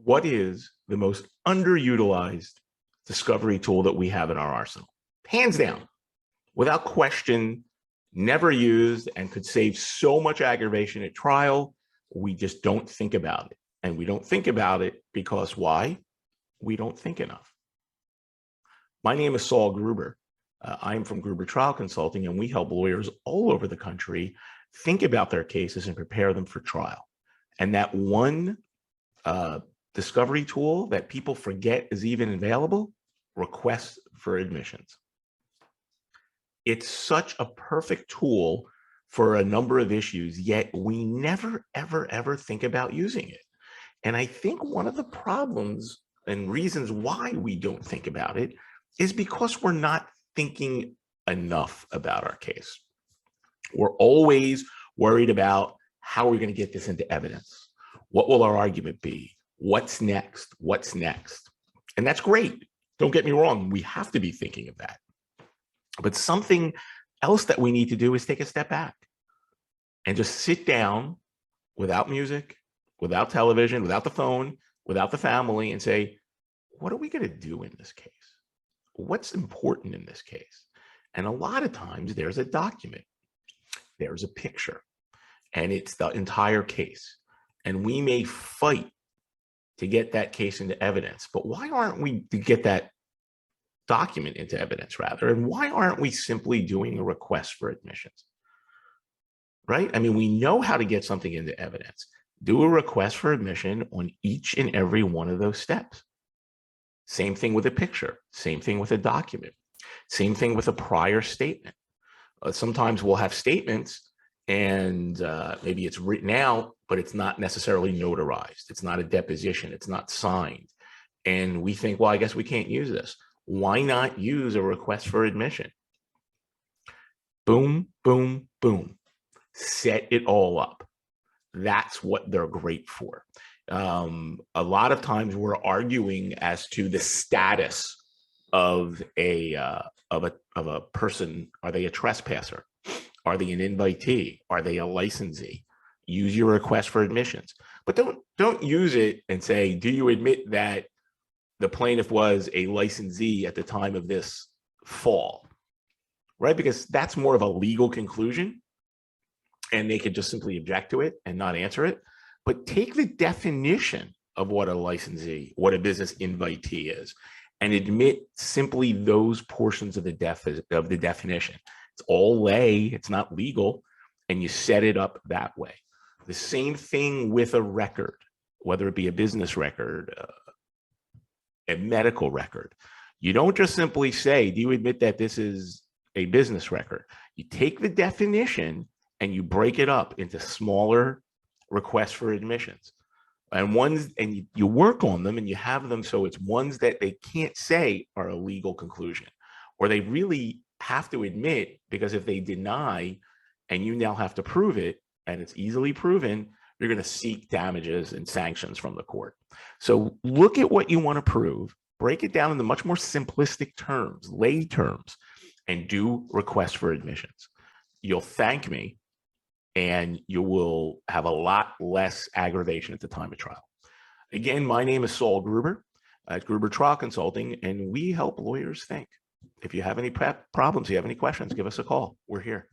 what is the most underutilized discovery tool that we have in our arsenal? Hands down, without question, never used and could save so much aggravation at trial. We just don't think about it. And we don't think about it because why? We don't think enough. My name is Saul Gruber. I'm from Gruber Trial Consulting, and we help lawyers all over the country think about their cases and prepare them for trial. And that one discovery tool that people forget is even available, requests for admissions. It's such a perfect tool for a number of issues, yet we never, ever think about using it. And I think one of the problems and reasons why we don't think about it is because we're not thinking enough about our case. We're always worried about how we're going to get this into evidence. What will our argument be? What's next? What's next? And that's great. Don't get me wrong. We have to be thinking of that. But something else that we need to do is take a step back and just sit down without music, without television, without the phone, without the family, and say, what are we going to do in this case? What's important in this case? And a lot of times there's a document, there's a picture, and it's the entire case. And we may fight to get that case into evidence, but why aren't we to get that document into evidence rather? And why aren't we simply doing a request for admissions? Right? I mean, we know how to get something into evidence. Do a request for admission on each and every one of those steps. Same thing with a picture, same thing with a document, same thing with a prior statement. Sometimes we'll have statements and maybe it's written out, but it's not necessarily notarized. It's not a deposition. It's not signed. And we think, well, I guess we can't use this. Why not use a request for admission? Boom, boom, boom. Set it all up. That's what they're great for. A lot of times we're arguing as to the status of a person. Are they a trespasser? Are they an invitee? Are they a licensee? Use your request for admissions, but don't use it and say, do you admit that the plaintiff was a licensee at the time of this fall? Right? Because that's more of a legal conclusion and they could just simply object to it and not answer it. But take the definition of what a licensee, what a business invitee is, and admit simply those portions of the definition. It's all lay, it's not legal, and you set it up that way. The same thing with a record, whether it be a business record, a medical record. You don't just simply say, do you admit that this is a business record? You take the definition and you break it up into smaller requests for admissions. And you work on them and you have them so it's ones that they can't say are a legal conclusion, or they really have to admit, because if they deny and you now have to prove it, and it's easily proven, you're going to seek damages and sanctions from the court. So look at what you want to prove, break it down into much more simplistic terms, lay terms, and do requests for admissions. You'll thank me, and you will have a lot less aggravation at the time of trial. Again, my name is Saul Gruber at Gruber Trial Consulting, and we help lawyers think. If you have any problems, you have any questions, give us a call. We're here.